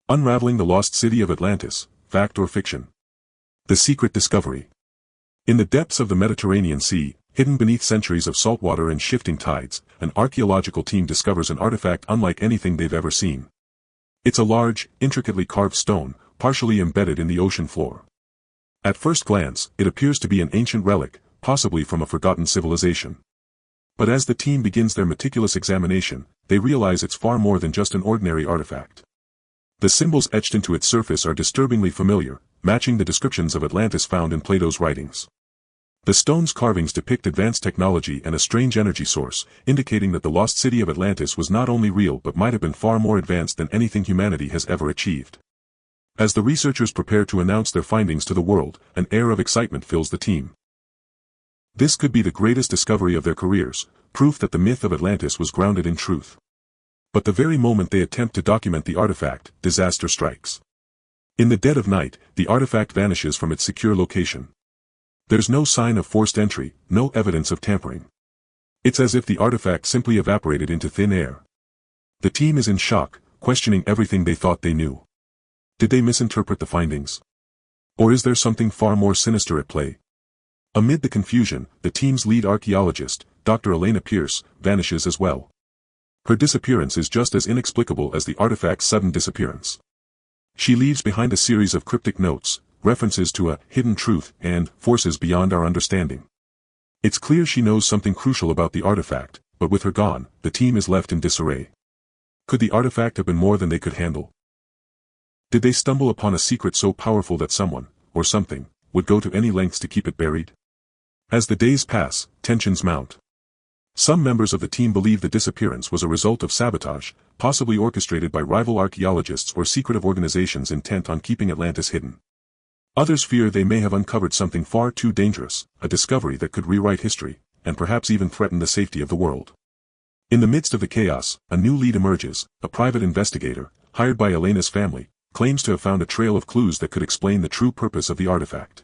Unraveling the Lost City of Atlantis, Fact or Fiction? The Secret Discovery. In the depths of the Mediterranean Sea, hidden beneath centuries of saltwater and shifting tides, an archaeological team discovers an artifact unlike anything they've ever seen. It's a large, intricately carved stone, partially embedded in the ocean floor. At first glance, it appears to be an ancient relic, possibly from a forgotten civilization. But as the team begins their meticulous examination, they realize it's far more than just an ordinary artifact. The symbols etched into its surface are disturbingly familiar, matching the descriptions of Atlantis found in Plato's writings. The stone's carvings depict advanced technology and a strange energy source, indicating that the lost city of Atlantis was not only real but might have been far more advanced than anything humanity has ever achieved. As the researchers prepare to announce their findings to the world, an air of excitement fills the team. This could be the greatest discovery of their careers, proof that the myth of Atlantis was grounded in truth. But the very moment they attempt to document the artifact, disaster strikes. In the dead of night, the artifact vanishes from its secure location. There's no sign of forced entry, no evidence of tampering. It's as if the artifact simply evaporated into thin air. The team is in shock, questioning everything they thought they knew. Did they misinterpret the findings? Or is there something far more sinister at play? Amid the confusion, the team's lead archaeologist, Dr. Elena Pierce, vanishes as well. Her disappearance is just as inexplicable as the artifact's sudden disappearance. She leaves behind a series of cryptic notes, references to a hidden truth and forces beyond our understanding. It's clear she knows something crucial about the artifact, but with her gone, the team is left in disarray. Could the artifact have been more than they could handle? Did they stumble upon a secret so powerful that someone, or something, would go to any lengths to keep it buried? As the days pass, tensions mount. Some members of the team believe the disappearance was a result of sabotage, possibly orchestrated by rival archaeologists or secretive organizations intent on keeping Atlantis hidden. Others fear they may have uncovered something far too dangerous, a discovery that could rewrite history, and perhaps even threaten the safety of the world. In the midst of the chaos, a new lead emerges, a private investigator, hired by Elena's family, claims to have found a trail of clues that could explain the true purpose of the artifact.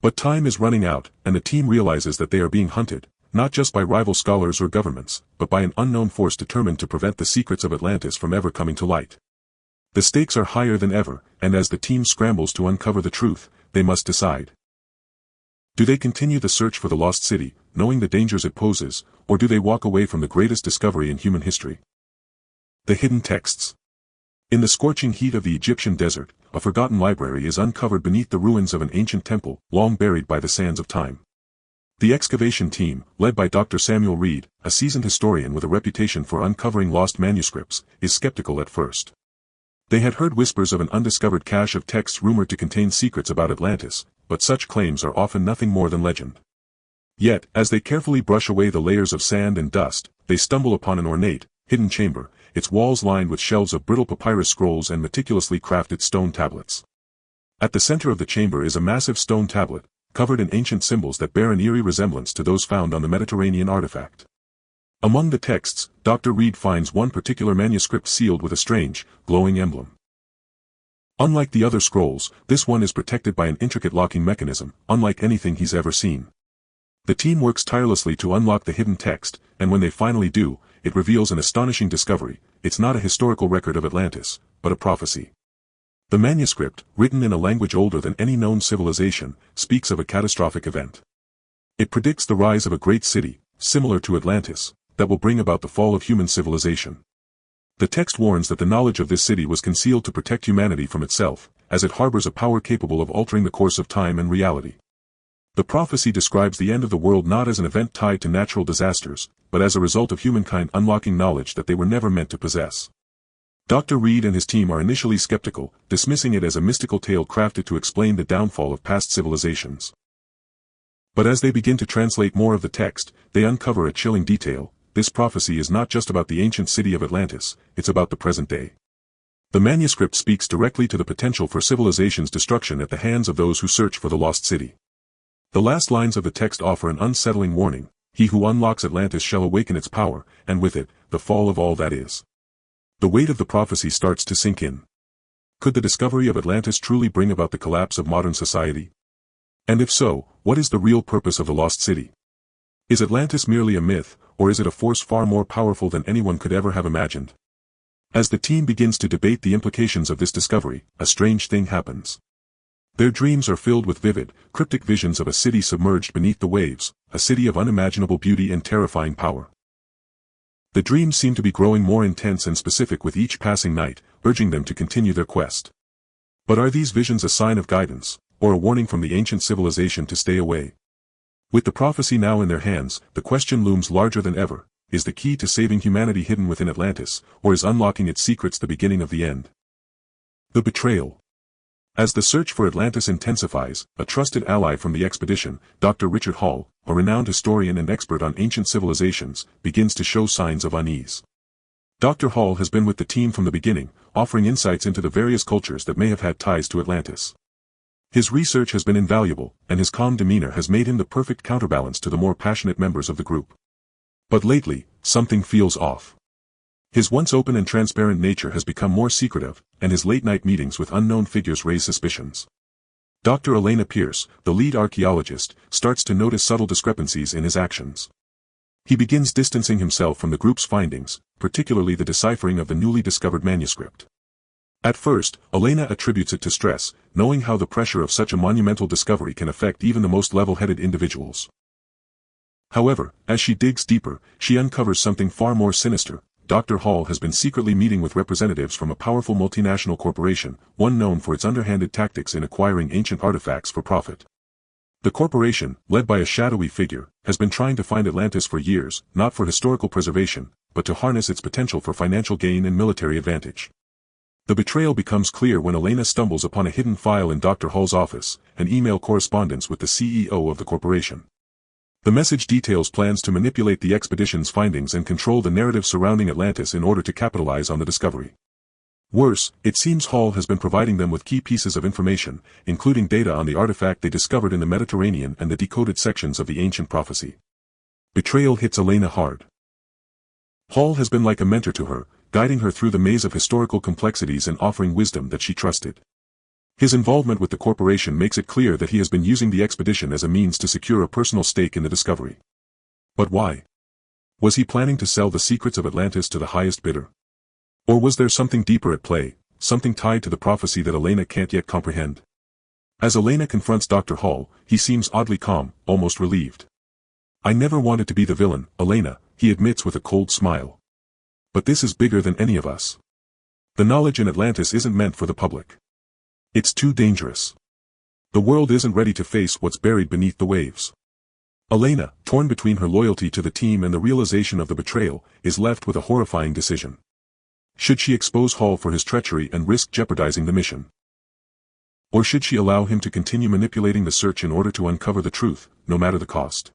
But time is running out, and the team realizes that they are being hunted, not just by rival scholars or governments, but by an unknown force determined to prevent the secrets of Atlantis from ever coming to light. The stakes are higher than ever, and as the team scrambles to uncover the truth, they must decide. Do they continue the search for the lost city, knowing the dangers it poses, or do they walk away from the greatest discovery in human history? The hidden texts. In the scorching heat of the Egyptian desert, a forgotten library is uncovered beneath the ruins of an ancient temple, long buried by the sands of time. The excavation team, led by Dr. Samuel Reed, a seasoned historian with a reputation for uncovering lost manuscripts, is skeptical at first. They had heard whispers of an undiscovered cache of texts rumored to contain secrets about Atlantis, but such claims are often nothing more than legend. Yet, as they carefully brush away the layers of sand and dust, they stumble upon an ornate, hidden chamber, its walls lined with shelves of brittle papyrus scrolls and meticulously crafted stone tablets. At the center of the chamber is a massive stone tablet, covered in ancient symbols that bear an eerie resemblance to those found on the Mediterranean artifact. Among the texts, Dr. Reed finds one particular manuscript sealed with a strange, glowing emblem. Unlike the other scrolls, this one is protected by an intricate locking mechanism, unlike anything he's ever seen. The team works tirelessly to unlock the hidden text, and when they finally do, it reveals an astonishing discovery. It's not a historical record of Atlantis, but a prophecy. The manuscript, written in a language older than any known civilization, speaks of a catastrophic event. It predicts the rise of a great city, similar to Atlantis, that will bring about the fall of human civilization. The text warns that the knowledge of this city was concealed to protect humanity from itself, as it harbors a power capable of altering the course of time and reality. The prophecy describes the end of the world not as an event tied to natural disasters, but as a result of humankind unlocking knowledge that they were never meant to possess. Dr. Reed and his team are initially skeptical, dismissing it as a mystical tale crafted to explain the downfall of past civilizations. But as they begin to translate more of the text, they uncover a chilling detail. This prophecy is not just about the ancient city of Atlantis, it's about the present day. The manuscript speaks directly to the potential for civilization's destruction at the hands of those who search for the lost city. The last lines of the text offer an unsettling warning: he who unlocks Atlantis shall awaken its power, and with it, the fall of all that is. The weight of the prophecy starts to sink in. Could the discovery of Atlantis truly bring about the collapse of modern society? And if so, what is the real purpose of the lost city? Is Atlantis merely a myth, or is it a force far more powerful than anyone could ever have imagined? As the team begins to debate the implications of this discovery, a strange thing happens. Their dreams are filled with vivid, cryptic visions of a city submerged beneath the waves, a city of unimaginable beauty and terrifying power. The dreams seem to be growing more intense and specific with each passing night, urging them to continue their quest. But are these visions a sign of guidance, or a warning from the ancient civilization to stay away? With the prophecy now in their hands, the question looms larger than ever: is the key to saving humanity hidden within Atlantis, or is unlocking its secrets the beginning of the end? The betrayal. As the search for Atlantis intensifies, a trusted ally from the expedition, Dr. Richard Hall, a renowned historian and expert on ancient civilizations, begins to show signs of unease. Dr. Hall has been with the team from the beginning, offering insights into the various cultures that may have had ties to Atlantis. His research has been invaluable, and his calm demeanor has made him the perfect counterbalance to the more passionate members of the group. But lately, something feels off. His once open and transparent nature has become more secretive, and his late-night meetings with unknown figures raise suspicions. Dr. Elena Pierce, the lead archaeologist, starts to notice subtle discrepancies in his actions. He begins distancing himself from the group's findings, particularly the deciphering of the newly discovered manuscript. At first, Elena attributes it to stress, knowing how the pressure of such a monumental discovery can affect even the most level-headed individuals. However, as she digs deeper, she uncovers something far more sinister. Dr. Hall has been secretly meeting with representatives from a powerful multinational corporation, one known for its underhanded tactics in acquiring ancient artifacts for profit. The corporation, led by a shadowy figure, has been trying to find Atlantis for years, not for historical preservation, but to harness its potential for financial gain and military advantage. The betrayal becomes clear when Elena stumbles upon a hidden file in Dr. Hall's office, an email correspondence with the CEO of the corporation. The message details plans to manipulate the expedition's findings and control the narrative surrounding Atlantis in order to capitalize on the discovery. Worse, it seems Hall has been providing them with key pieces of information, including data on the artifact they discovered in the Mediterranean and the decoded sections of the ancient prophecy. Betrayal hits Elena hard. Hall has been like a mentor to her, guiding her through the maze of historical complexities and offering wisdom that she trusted. His involvement with the corporation makes it clear that he has been using the expedition as a means to secure a personal stake in the discovery. But why? Was he planning to sell the secrets of Atlantis to the highest bidder? Or was there something deeper at play, something tied to the prophecy that Elena can't yet comprehend? As Elena confronts Dr. Hall, he seems oddly calm, almost relieved. "I never wanted to be the villain, Elena," he admits with a cold smile. "But this is bigger than any of us. The knowledge in Atlantis isn't meant for the public. It's too dangerous. The world isn't ready to face what's buried beneath the waves." Elena, torn between her loyalty to the team and the realization of the betrayal, is left with a horrifying decision. Should she expose Hall for his treachery and risk jeopardizing the mission? Or should she allow him to continue manipulating the search in order to uncover the truth, no matter the cost?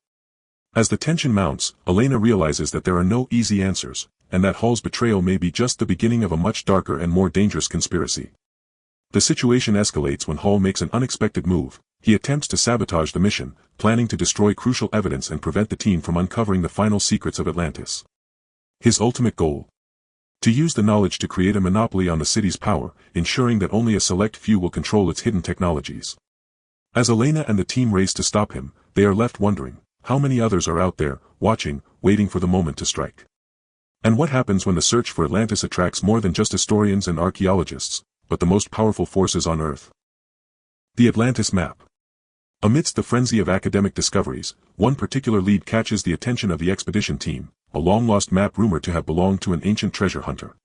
As the tension mounts, Elena realizes that there are no easy answers, and that Hall's betrayal may be just the beginning of a much darker and more dangerous conspiracy. The situation escalates when Hall makes an unexpected move. He attempts to sabotage the mission, planning to destroy crucial evidence and prevent the team from uncovering the final secrets of Atlantis. His ultimate goal? To use the knowledge to create a monopoly on the city's power, ensuring that only a select few will control its hidden technologies. As Elena and the team race to stop him, they are left wondering, how many others are out there, watching, waiting for the moment to strike? And what happens when the search for Atlantis attracts more than just historians and archaeologists, but the most powerful forces on Earth? The Atlantis map. Amidst the frenzy of academic discoveries, one particular lead catches the attention of the expedition team, a long-lost map rumored to have belonged to an ancient treasure hunter.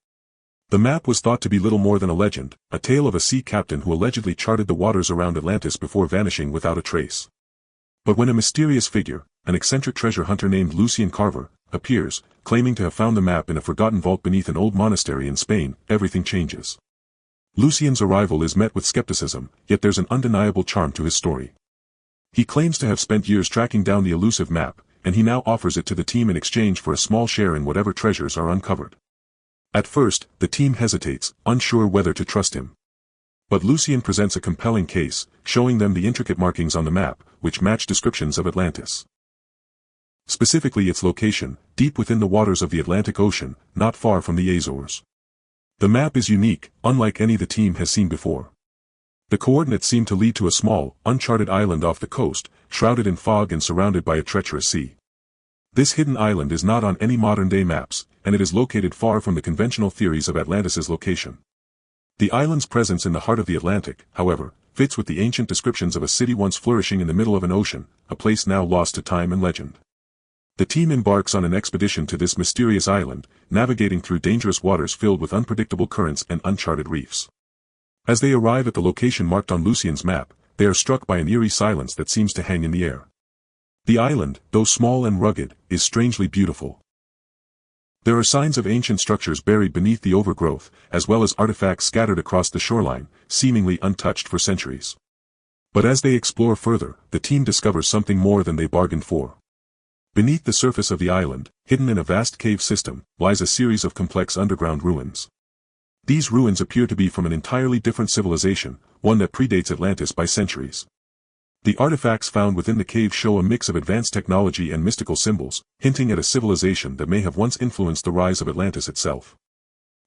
The map was thought to be little more than a legend, a tale of a sea captain who allegedly charted the waters around Atlantis before vanishing without a trace. But when a mysterious figure, an eccentric treasure hunter named Lucien Carver, appears, claiming to have found the map in a forgotten vault beneath an old monastery in Spain, everything changes. Lucien's arrival is met with skepticism, yet there's an undeniable charm to his story. He claims to have spent years tracking down the elusive map, and he now offers it to the team in exchange for a small share in whatever treasures are uncovered. At first, the team hesitates, unsure whether to trust him. But Lucien presents a compelling case, showing them the intricate markings on the map, which match descriptions of Atlantis. Specifically its location, deep within the waters of the Atlantic Ocean, not far from the Azores. The map is unique, unlike any the team has seen before. The coordinates seem to lead to a small, uncharted island off the coast, shrouded in fog and surrounded by a treacherous sea. This hidden island is not on any modern-day maps, and it is located far from the conventional theories of Atlantis' location. The island's presence in the heart of the Atlantic, however, fits with the ancient descriptions of a city once flourishing in the middle of an ocean, a place now lost to time and legend. The team embarks on an expedition to this mysterious island, navigating through dangerous waters filled with unpredictable currents and uncharted reefs. As they arrive at the location marked on Lucien's map, they are struck by an eerie silence that seems to hang in the air. The island, though small and rugged, is strangely beautiful. There are signs of ancient structures buried beneath the overgrowth, as well as artifacts scattered across the shoreline, seemingly untouched for centuries. But as they explore further, the team discovers something more than they bargained for. Beneath the surface of the island, hidden in a vast cave system, lies a series of complex underground ruins. These ruins appear to be from an entirely different civilization, one that predates Atlantis by centuries. The artifacts found within the cave show a mix of advanced technology and mystical symbols, hinting at a civilization that may have once influenced the rise of Atlantis itself.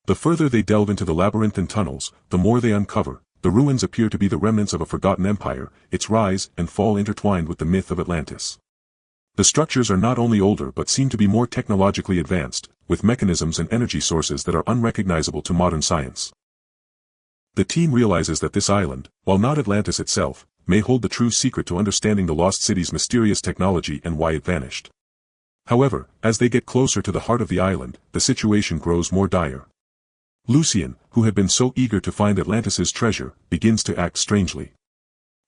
The further they delve into the labyrinthine tunnels, the more they uncover. The ruins appear to be the remnants of a forgotten empire, its rise and fall intertwined with the myth of Atlantis. The structures are not only older but seem to be more technologically advanced, with mechanisms and energy sources that are unrecognizable to modern science. The team realizes that this island, while not Atlantis itself, may hold the true secret to understanding the lost city's mysterious technology and why it vanished. However, as they get closer to the heart of the island, the situation grows more dire. Lucien, who had been so eager to find Atlantis' treasure, begins to act strangely.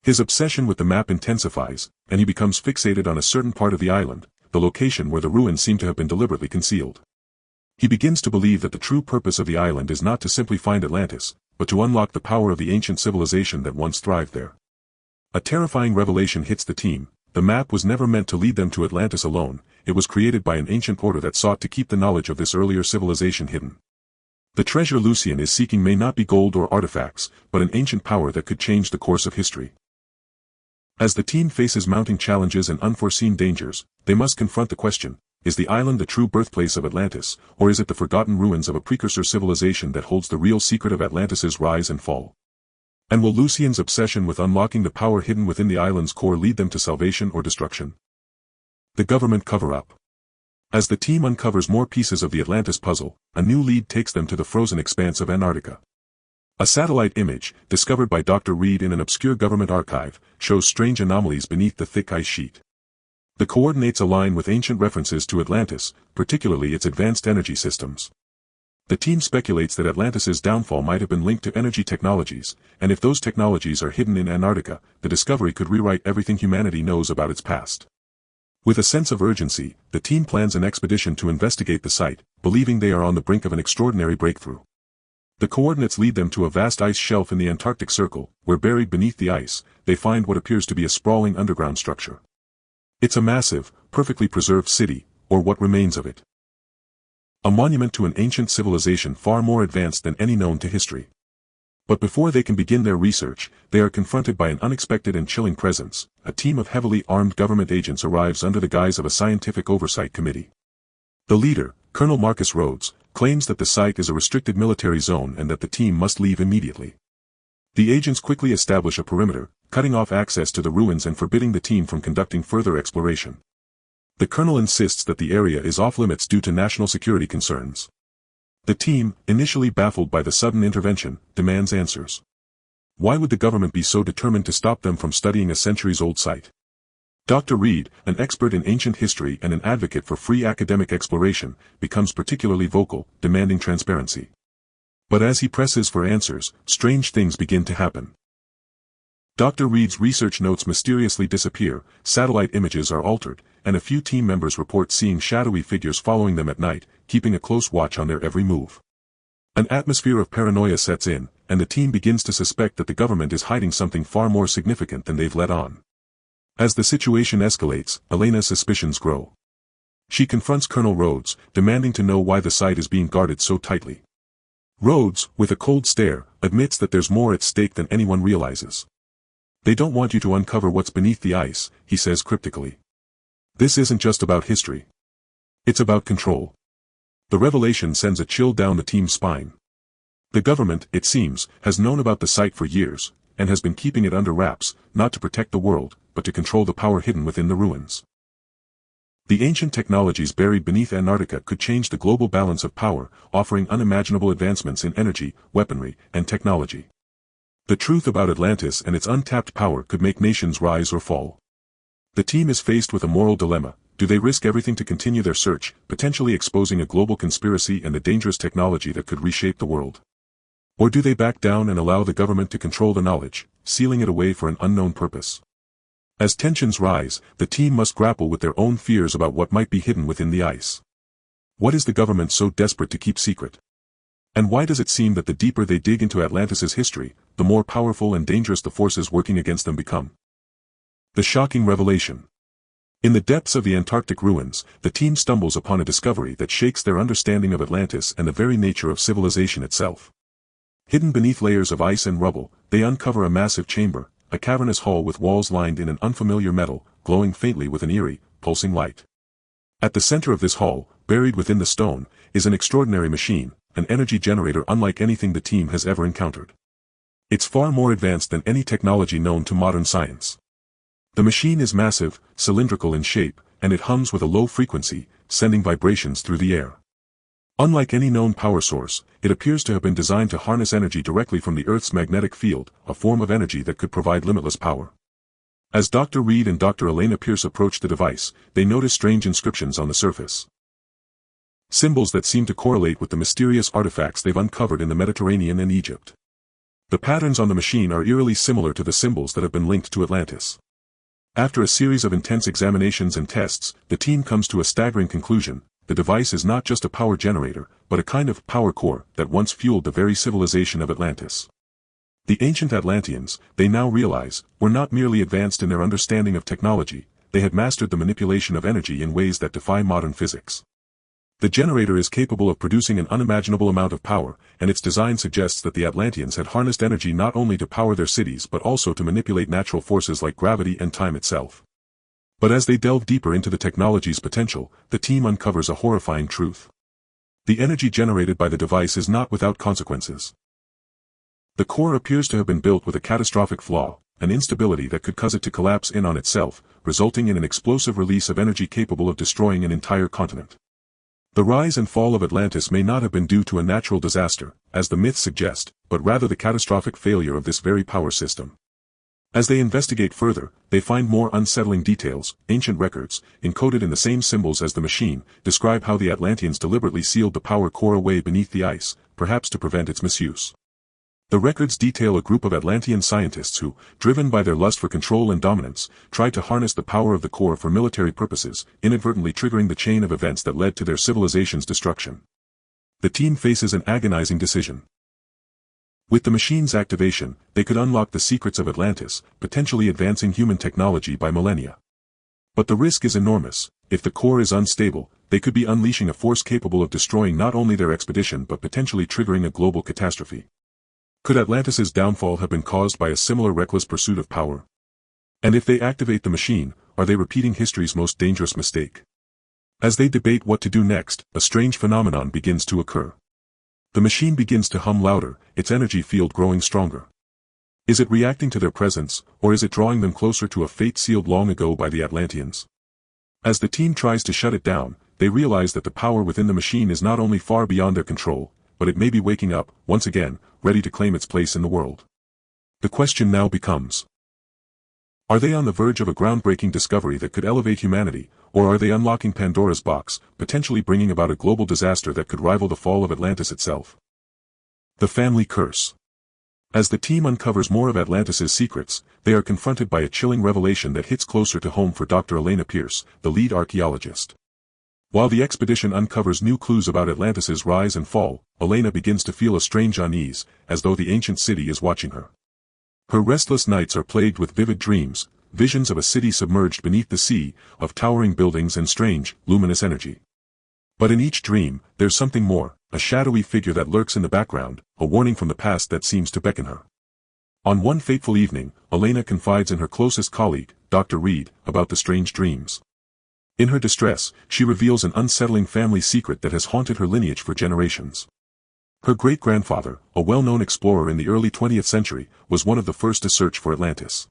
His obsession with the map intensifies, and he becomes fixated on a certain part of the island, the location where the ruins seem to have been deliberately concealed. He begins to believe that the true purpose of the island is not to simply find Atlantis, but to unlock the power of the ancient civilization that once thrived there. A terrifying revelation hits the team. The map was never meant to lead them to Atlantis alone, it was created by an ancient order that sought to keep the knowledge of this earlier civilization hidden. The treasure Lucien is seeking may not be gold or artifacts, but an ancient power that could change the course of history. As the team faces mounting challenges and unforeseen dangers, they must confront the question, is the island the true birthplace of Atlantis, or is it the forgotten ruins of a precursor civilization that holds the real secret of Atlantis' rise and fall? And will Lucien's obsession with unlocking the power hidden within the island's core lead them to salvation or destruction? The government cover-up. As the team uncovers more pieces of the Atlantis puzzle, a new lead takes them to the frozen expanse of Antarctica. A satellite image, discovered by Dr. Reed in an obscure government archive, shows strange anomalies beneath the thick ice sheet. The coordinates align with ancient references to Atlantis, particularly its advanced energy systems. The team speculates that Atlantis' downfall might have been linked to energy technologies, and if those technologies are hidden in Antarctica, the discovery could rewrite everything humanity knows about its past. With a sense of urgency, the team plans an expedition to investigate the site, believing they are on the brink of an extraordinary breakthrough. The coordinates lead them to a vast ice shelf in the Antarctic Circle, where buried beneath the ice, they find what appears to be a sprawling underground structure. It's a massive, perfectly preserved city, or what remains of it. A monument to an ancient civilization far more advanced than any known to history. But before they can begin their research, they are confronted by an unexpected and chilling presence. A team of heavily armed government agents arrives under the guise of a scientific oversight committee. The leader, Colonel Marcus Rhodes, claims that the site is a restricted military zone and that the team must leave immediately. The agents quickly establish a perimeter, cutting off access to the ruins and forbidding the team from conducting further exploration. The colonel insists that the area is off-limits due to national security concerns. The team, initially baffled by the sudden intervention, demands answers. Why would the government be so determined to stop them from studying a centuries-old site? Dr. Reed, an expert in ancient history and an advocate for free academic exploration, becomes particularly vocal, demanding transparency. But as he presses for answers, strange things begin to happen. Dr. Reed's research notes mysteriously disappear, satellite images are altered, and a few team members report seeing shadowy figures following them at night, keeping a close watch on their every move. An atmosphere of paranoia sets in, and the team begins to suspect that the government is hiding something far more significant than they've let on. As the situation escalates, Elena's suspicions grow. She confronts Colonel Rhodes, demanding to know why the site is being guarded so tightly. Rhodes, with a cold stare, admits that there's more at stake than anyone realizes. They don't want you to uncover what's beneath the ice, he says cryptically. This isn't just about history. It's about control. The revelation sends a chill down the team's spine. The government, it seems, has known about the site for years, and has been keeping it under wraps, not to protect the world, but to control the power hidden within the ruins. The ancient technologies buried beneath Antarctica could change the global balance of power, offering unimaginable advancements in energy, weaponry, and technology. The truth about Atlantis and its untapped power could make nations rise or fall. The team is faced with a moral dilemma. Do they risk everything to continue their search, potentially exposing a global conspiracy and the dangerous technology that could reshape the world? Or do they back down and allow the government to control the knowledge, sealing it away for an unknown purpose? As tensions rise, the team must grapple with their own fears about what might be hidden within the ice. What is the government so desperate to keep secret? And why does it seem that the deeper they dig into Atlantis' history, the more powerful and dangerous the forces working against them become? The shocking revelation. In the depths of the Antarctic ruins, the team stumbles upon a discovery that shakes their understanding of Atlantis and the very nature of civilization itself. Hidden beneath layers of ice and rubble, they uncover a massive chamber, a cavernous hall with walls lined in an unfamiliar metal, glowing faintly with an eerie, pulsing light. At the center of this hall, buried within the stone, is an extraordinary machine, an energy generator unlike anything the team has ever encountered. It's far more advanced than any technology known to modern science. The machine is massive, cylindrical in shape, and it hums with a low frequency, sending vibrations through the air. Unlike any known power source, it appears to have been designed to harness energy directly from the Earth's magnetic field, a form of energy that could provide limitless power. As Dr. Reed and Dr. Elena Pierce approach the device, they notice strange inscriptions on the surface. Symbols that seem to correlate with the mysterious artifacts they've uncovered in the Mediterranean and Egypt. The patterns on the machine are eerily similar to the symbols that have been linked to Atlantis. After a series of intense examinations and tests, the team comes to a staggering conclusion: the device is not just a power generator, but a kind of power core that once fueled the very civilization of Atlantis. The ancient Atlanteans, they now realize, were not merely advanced in their understanding of technology, they had mastered the manipulation of energy in ways that defy modern physics. The generator is capable of producing an unimaginable amount of power, and its design suggests that the Atlanteans had harnessed energy not only to power their cities but also to manipulate natural forces like gravity and time itself. But as they delve deeper into the technology's potential, the team uncovers a horrifying truth. The energy generated by the device is not without consequences. The core appears to have been built with a catastrophic flaw, an instability that could cause it to collapse in on itself, resulting in an explosive release of energy capable of destroying an entire continent. The rise and fall of Atlantis may not have been due to a natural disaster, as the myths suggest, but rather the catastrophic failure of this very power system. As they investigate further, they find more unsettling details. Ancient records, encoded in the same symbols as the machine, describe how the Atlanteans deliberately sealed the power core away beneath the ice, perhaps to prevent its misuse. The records detail a group of Atlantean scientists who, driven by their lust for control and dominance, tried to harness the power of the core for military purposes, inadvertently triggering the chain of events that led to their civilization's destruction. The team faces an agonizing decision. With the machine's activation, they could unlock the secrets of Atlantis, potentially advancing human technology by millennia. But the risk is enormous. If the core is unstable, they could be unleashing a force capable of destroying not only their expedition but potentially triggering a global catastrophe. Could Atlantis' downfall have been caused by a similar reckless pursuit of power? And if they activate the machine, are they repeating history's most dangerous mistake? As they debate what to do next, a strange phenomenon begins to occur. The machine begins to hum louder, its energy field growing stronger. Is it reacting to their presence, or is it drawing them closer to a fate sealed long ago by the Atlanteans? As the team tries to shut it down, they realize that the power within the machine is not only far beyond their control, but it may be waking up, once again, ready to claim its place in the world. The question now becomes: are they on the verge of a groundbreaking discovery that could elevate humanity, or are they unlocking Pandora's box, potentially bringing about a global disaster that could rival the fall of Atlantis itself? The family curse. As the team uncovers more of Atlantis' secrets, they are confronted by a chilling revelation that hits closer to home for Dr. Elena Pierce, the lead archaeologist. While the expedition uncovers new clues about Atlantis' rise and fall, Elena begins to feel a strange unease, as though the ancient city is watching her. Her restless nights are plagued with vivid dreams, visions of a city submerged beneath the sea, of towering buildings and strange, luminous energy. But in each dream, there's something more, a shadowy figure that lurks in the background, a warning from the past that seems to beckon her. On one fateful evening, Elena confides in her closest colleague, Dr. Reed, about the strange dreams. In her distress, she reveals an unsettling family secret that has haunted her lineage for generations. Her great-grandfather, a well-known explorer in the early 20th century, was one of the first to search for Atlantis.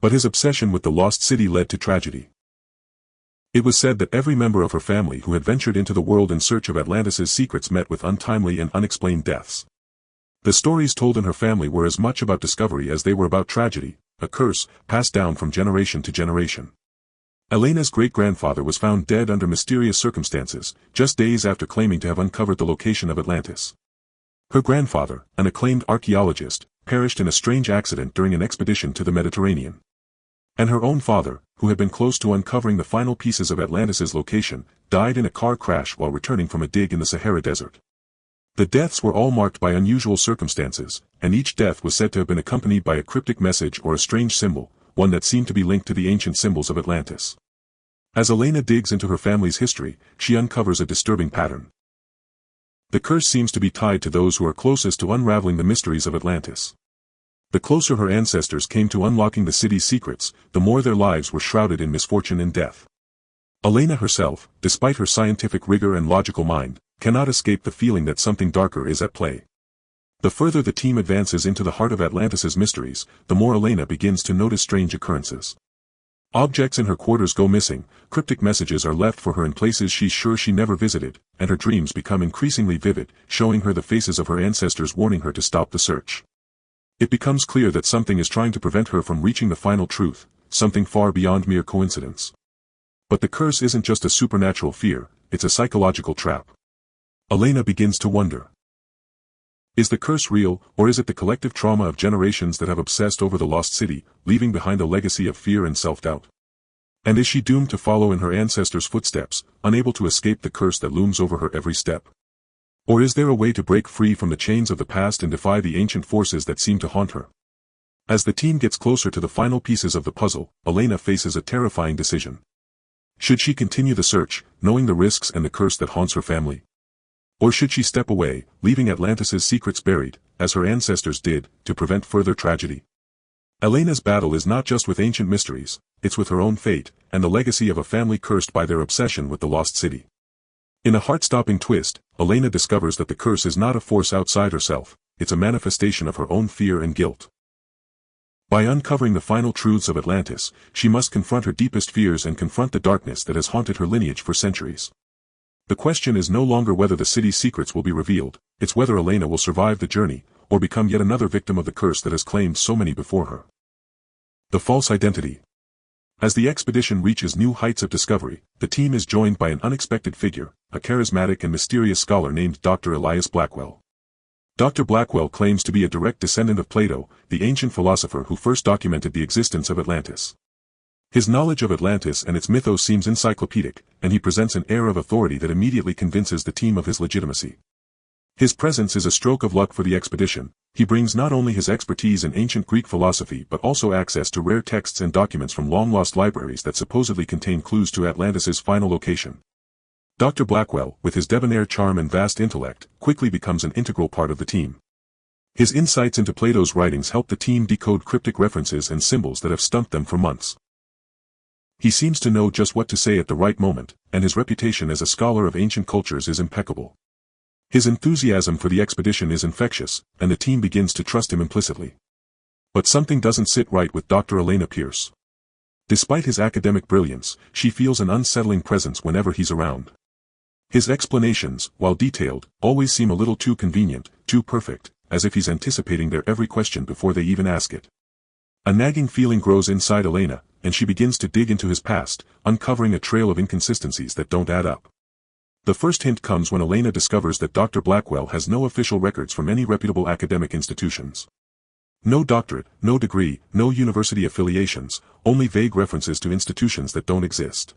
But his obsession with the lost city led to tragedy. It was said that every member of her family who had ventured into the world in search of Atlantis' secrets met with untimely and unexplained deaths. The stories told in her family were as much about discovery as they were about tragedy, a curse, passed down from generation to generation. Elena's great-grandfather was found dead under mysterious circumstances, just days after claiming to have uncovered the location of Atlantis. Her grandfather, an acclaimed archaeologist, perished in a strange accident during an expedition to the Mediterranean. And her own father, who had been close to uncovering the final pieces of Atlantis' location, died in a car crash while returning from a dig in the Sahara Desert. The deaths were all marked by unusual circumstances, and each death was said to have been accompanied by a cryptic message or a strange symbol, one that seemed to be linked to the ancient symbols of Atlantis. As Elena digs into her family's history, she uncovers a disturbing pattern. The curse seems to be tied to those who are closest to unraveling the mysteries of Atlantis. The closer her ancestors came to unlocking the city's secrets, the more their lives were shrouded in misfortune and death. Elena herself, despite her scientific rigor and logical mind, cannot escape the feeling that something darker is at play. The further the team advances into the heart of Atlantis' mysteries, the more Elena begins to notice strange occurrences. Objects in her quarters go missing, cryptic messages are left for her in places she's sure she never visited, and her dreams become increasingly vivid, showing her the faces of her ancestors warning her to stop the search. It becomes clear that something is trying to prevent her from reaching the final truth, something far beyond mere coincidence. But the curse isn't just a supernatural fear, it's a psychological trap. Elena begins to wonder. Is the curse real, or is it the collective trauma of generations that have obsessed over the lost city, leaving behind a legacy of fear and self-doubt? And is she doomed to follow in her ancestors' footsteps, unable to escape the curse that looms over her every step? Or is there a way to break free from the chains of the past and defy the ancient forces that seem to haunt her? As the team gets closer to the final pieces of the puzzle, Elena faces a terrifying decision. Should she continue the search, knowing the risks and the curse that haunts her family? Or should she step away, leaving Atlantis' secrets buried, as her ancestors did, to prevent further tragedy? Elena's battle is not just with ancient mysteries, it's with her own fate, and the legacy of a family cursed by their obsession with the lost city. In a heart-stopping twist, Elena discovers that the curse is not a force outside herself, it's a manifestation of her own fear and guilt. By uncovering the final truths of Atlantis, she must confront her deepest fears and confront the darkness that has haunted her lineage for centuries. The question is no longer whether the city's secrets will be revealed, it's whether Elena will survive the journey, or become yet another victim of the curse that has claimed so many before her. The false identity. As the expedition reaches new heights of discovery, the team is joined by an unexpected figure, a charismatic and mysterious scholar named Dr. Elias Blackwell. Dr. Blackwell claims to be a direct descendant of Plato, the ancient philosopher who first documented the existence of Atlantis. His knowledge of Atlantis and its mythos seems encyclopedic, and he presents an air of authority that immediately convinces the team of his legitimacy. His presence is a stroke of luck for the expedition. He brings not only his expertise in ancient Greek philosophy but also access to rare texts and documents from long-lost libraries that supposedly contain clues to Atlantis' final location. Dr. Blackwell, with his debonair charm and vast intellect, quickly becomes an integral part of the team. His insights into Plato's writings help the team decode cryptic references and symbols that have stumped them for months. He seems to know just what to say at the right moment, and his reputation as a scholar of ancient cultures is impeccable. His enthusiasm for the expedition is infectious, and the team begins to trust him implicitly. But something doesn't sit right with Dr. Elena Pierce. Despite his academic brilliance, she feels an unsettling presence whenever he's around. His explanations, while detailed, always seem a little too convenient, too perfect, as if he's anticipating their every question before they even ask it. A nagging feeling grows inside Elena, and she begins to dig into his past, uncovering a trail of inconsistencies that don't add up. The first hint comes when Elena discovers that Dr. Blackwell has no official records from any reputable academic institutions. No doctorate, no degree, no university affiliations, only vague references to institutions that don't exist.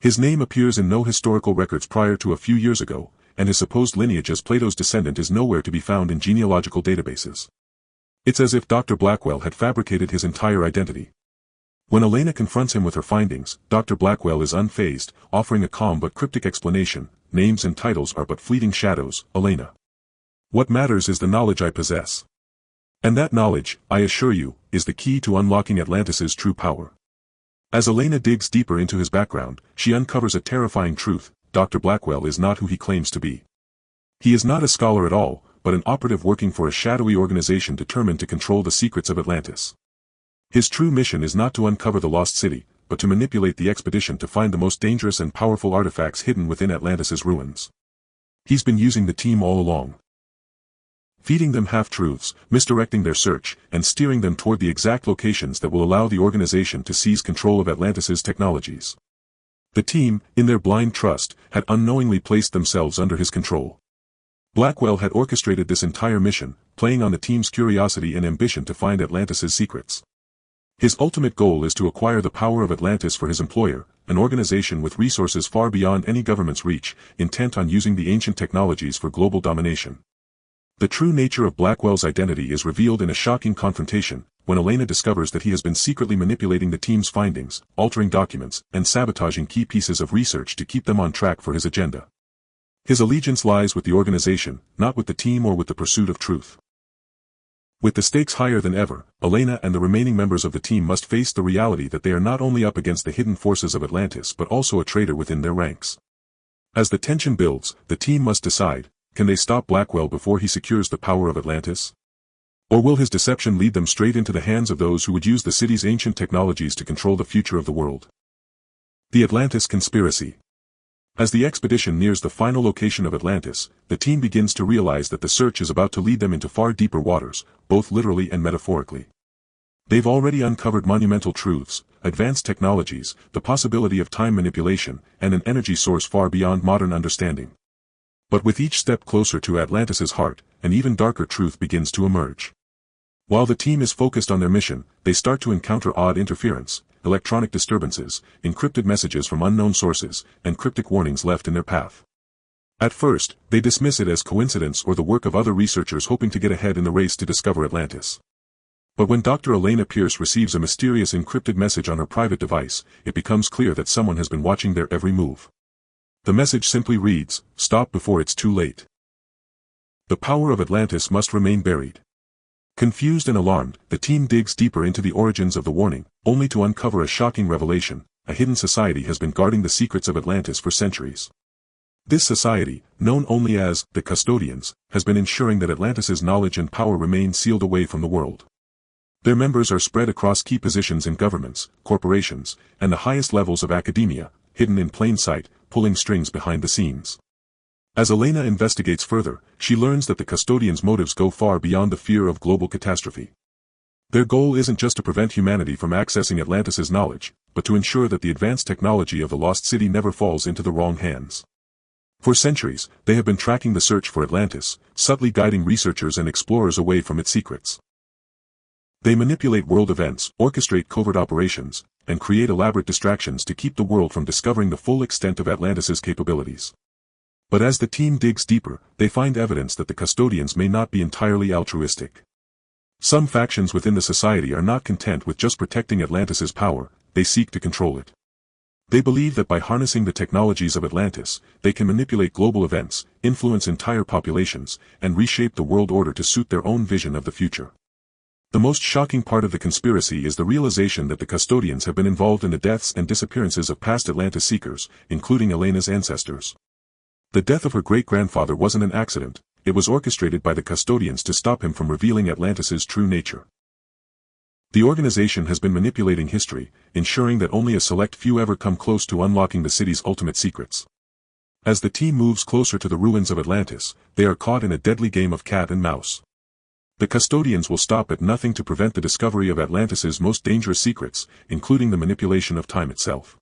His name appears in no historical records prior to a few years ago, and his supposed lineage as Plato's descendant is nowhere to be found in genealogical databases. It's as if Dr. Blackwell had fabricated his entire identity. When Elena confronts him with her findings, Dr. Blackwell is unfazed, offering a calm but cryptic explanation. Names and titles are but fleeting shadows, Elena. What matters is the knowledge I possess. And that knowledge, I assure you, is the key to unlocking Atlantis' true power. As Elena digs deeper into his background, she uncovers a terrifying truth: Dr. Blackwell is not who he claims to be. He is not a scholar at all, but an operative working for a shadowy organization determined to control the secrets of Atlantis. His true mission is not to uncover the lost city, but to manipulate the expedition to find the most dangerous and powerful artifacts hidden within Atlantis' ruins. He's been using the team all along, feeding them half-truths, misdirecting their search, and steering them toward the exact locations that will allow the organization to seize control of Atlantis' technologies. The team, in their blind trust, had unknowingly placed themselves under his control. Blackwell had orchestrated this entire mission, playing on the team's curiosity and ambition to find Atlantis' secrets. His ultimate goal is to acquire the power of Atlantis for his employer, an organization with resources far beyond any government's reach, intent on using the ancient technologies for global domination. The true nature of Blackwell's identity is revealed in a shocking confrontation, when Elena discovers that he has been secretly manipulating the team's findings, altering documents, and sabotaging key pieces of research to keep them on track for his agenda. His allegiance lies with the organization, not with the team or with the pursuit of truth. With the stakes higher than ever, Elena and the remaining members of the team must face the reality that they are not only up against the hidden forces of Atlantis but also a traitor within their ranks. As the tension builds, the team must decide, can they stop Blackwell before he secures the power of Atlantis? Or will his deception lead them straight into the hands of those who would use the city's ancient technologies to control the future of the world? The Atlantis Conspiracy. As the expedition nears the final location of Atlantis, the team begins to realize that the search is about to lead them into far deeper waters, both literally and metaphorically. They've already uncovered monumental truths, advanced technologies, the possibility of time manipulation, and an energy source far beyond modern understanding. But with each step closer to Atlantis' heart, an even darker truth begins to emerge. While the team is focused on their mission, they start to encounter odd interference, electronic disturbances, encrypted messages from unknown sources, and cryptic warnings left in their path. At first, they dismiss it as coincidence or the work of other researchers hoping to get ahead in the race to discover Atlantis. But when Dr. Elena Pierce receives a mysterious encrypted message on her private device, it becomes clear that someone has been watching their every move. The message simply reads, "Stop before it's too late. The power of Atlantis must remain buried." Confused and alarmed, the team digs deeper into the origins of the warning, only to uncover a shocking revelation: a hidden society has been guarding the secrets of Atlantis for centuries. This society, known only as the Custodians, has been ensuring that Atlantis' knowledge and power remain sealed away from the world. Their members are spread across key positions in governments, corporations, and the highest levels of academia, hidden in plain sight, pulling strings behind the scenes. As Elena investigates further, she learns that the Custodians' motives go far beyond the fear of global catastrophe. Their goal isn't just to prevent humanity from accessing Atlantis' knowledge, but to ensure that the advanced technology of the lost city never falls into the wrong hands. For centuries, they have been tracking the search for Atlantis, subtly guiding researchers and explorers away from its secrets. They manipulate world events, orchestrate covert operations, and create elaborate distractions to keep the world from discovering the full extent of Atlantis' capabilities. But as the team digs deeper, they find evidence that the Custodians may not be entirely altruistic. Some factions within the society are not content with just protecting Atlantis' power, they seek to control it. They believe that by harnessing the technologies of Atlantis, they can manipulate global events, influence entire populations, and reshape the world order to suit their own vision of the future. The most shocking part of the conspiracy is the realization that the Custodians have been involved in the deaths and disappearances of past Atlantis seekers, including Elena's ancestors. The death of her great-grandfather wasn't an accident, it was orchestrated by the Custodians to stop him from revealing Atlantis' true nature. The organization has been manipulating history, ensuring that only a select few ever come close to unlocking the city's ultimate secrets. As the team moves closer to the ruins of Atlantis, they are caught in a deadly game of cat and mouse. The Custodians will stop at nothing to prevent the discovery of Atlantis' most dangerous secrets, including the manipulation of time itself.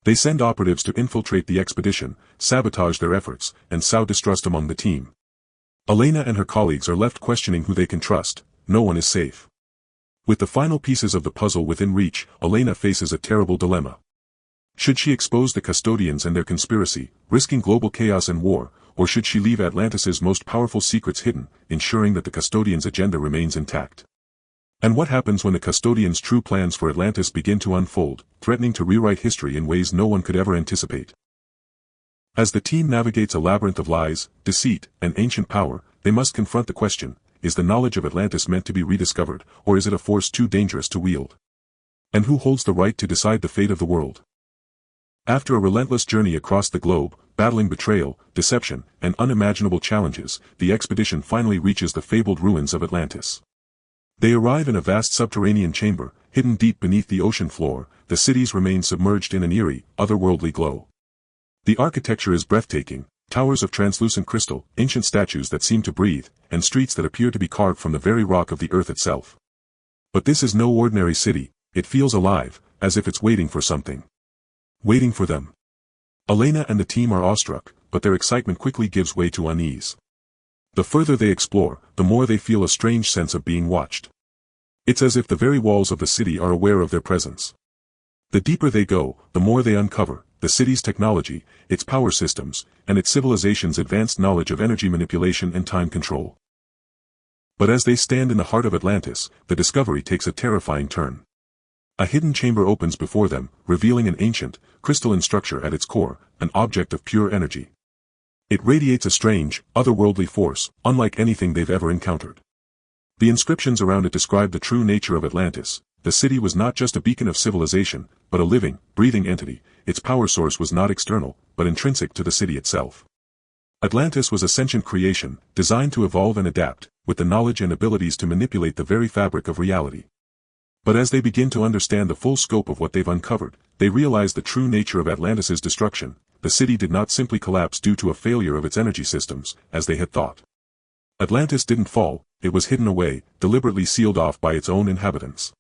They send operatives to infiltrate the expedition, sabotage their efforts, and sow distrust among the team. Elena and her colleagues are left questioning who they can trust. No one is safe. With the final pieces of the puzzle within reach, Elena faces a terrible dilemma. Should she expose the Custodians and their conspiracy, risking global chaos and war, or should she leave Atlantis' most powerful secrets hidden, ensuring that the Custodians' agenda remains intact? And what happens when the Custodians' true plans for Atlantis begin to unfold, threatening to rewrite history in ways no one could ever anticipate? As the team navigates a labyrinth of lies, deceit, and ancient power, they must confront the question: is the knowledge of Atlantis meant to be rediscovered, or is it a force too dangerous to wield? And who holds the right to decide the fate of the world? After a relentless journey across the globe, battling betrayal, deception, and unimaginable challenges, the expedition finally reaches the fabled ruins of Atlantis. They arrive in a vast subterranean chamber, hidden deep beneath the ocean floor, the cities remain submerged in an eerie, otherworldly glow. The architecture is breathtaking, towers of translucent crystal, ancient statues that seem to breathe, and streets that appear to be carved from the very rock of the earth itself. But this is no ordinary city, it feels alive, as if it's waiting for something. Waiting for them. Elena and the team are awestruck, but their excitement quickly gives way to unease. The further they explore, the more they feel a strange sense of being watched. It's as if the very walls of the city are aware of their presence. The deeper they go, the more they uncover the city's technology, its power systems, and its civilization's advanced knowledge of energy manipulation and time control. But as they stand in the heart of Atlantis, the discovery takes a terrifying turn. A hidden chamber opens before them, revealing an ancient, crystalline structure at its core, an object of pure energy. It radiates a strange, otherworldly force, unlike anything they've ever encountered. The inscriptions around it describe the true nature of Atlantis. The city was not just a beacon of civilization, but a living, breathing entity. Its power source was not external, but intrinsic to the city itself. Atlantis was a sentient creation, designed to evolve and adapt, with the knowledge and abilities to manipulate the very fabric of reality. But as they begin to understand the full scope of what they've uncovered, they realize the true nature of Atlantis's destruction. The city did not simply collapse due to a failure of its energy systems, as they had thought. Atlantis didn't fall, it was hidden away, deliberately sealed off by its own inhabitants.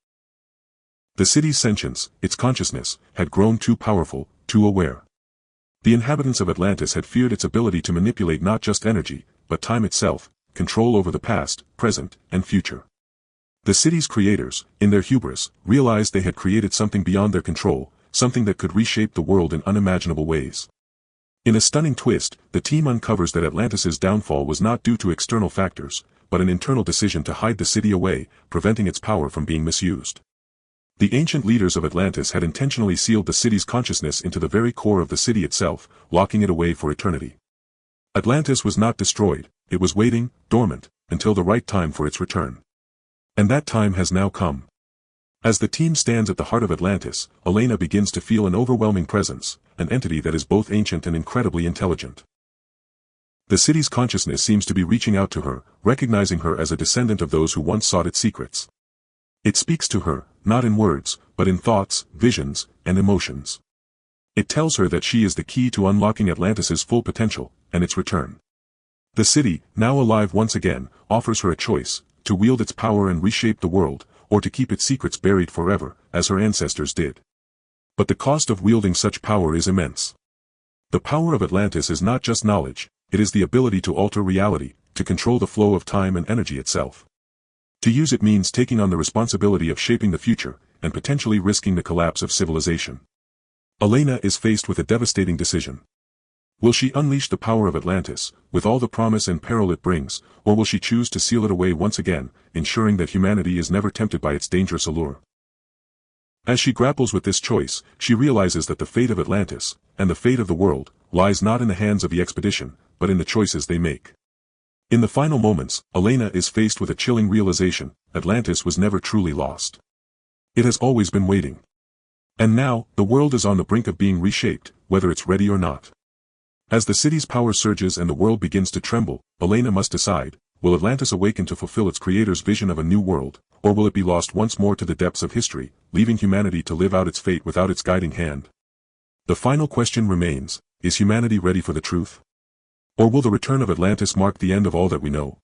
The city's sentience, its consciousness, had grown too powerful, too aware. The inhabitants of Atlantis had feared its ability to manipulate not just energy, but time itself, control over the past, present, and future. The city's creators, in their hubris, realized they had created something beyond their control, something that could reshape the world in unimaginable ways. In a stunning twist, the team uncovers that Atlantis's downfall was not due to external factors, but an internal decision to hide the city away, preventing its power from being misused. The ancient leaders of Atlantis had intentionally sealed the city's consciousness into the very core of the city itself, locking it away for eternity. Atlantis was not destroyed, it was waiting, dormant, until the right time for its return. And that time has now come. As the team stands at the heart of Atlantis, Elena begins to feel an overwhelming presence, an entity that is both ancient and incredibly intelligent. The city's consciousness seems to be reaching out to her, recognizing her as a descendant of those who once sought its secrets. It speaks to her, not in words, but in thoughts, visions, and emotions. It tells her that she is the key to unlocking Atlantis's full potential, and its return. The city, now alive once again, offers her a choice, to wield its power and reshape the world, or to keep its secrets buried forever, as her ancestors did. But the cost of wielding such power is immense. The power of Atlantis is not just knowledge, it is the ability to alter reality, to control the flow of time and energy itself. To use it means taking on the responsibility of shaping the future, and potentially risking the collapse of civilization. Elena is faced with a devastating decision. Will she unleash the power of Atlantis, with all the promise and peril it brings, or will she choose to seal it away once again, ensuring that humanity is never tempted by its dangerous allure? As she grapples with this choice, she realizes that the fate of Atlantis, and the fate of the world, lies not in the hands of the expedition, but in the choices they make. In the final moments, Elena is faced with a chilling realization: Atlantis was never truly lost. It has always been waiting. And now, the world is on the brink of being reshaped, whether it's ready or not. As the city's power surges and the world begins to tremble, Elena must decide: will Atlantis awaken to fulfill its creator's vision of a new world, or will it be lost once more to the depths of history, leaving humanity to live out its fate without its guiding hand? The final question remains: is humanity ready for the truth? Or will the return of Atlantis mark the end of all that we know?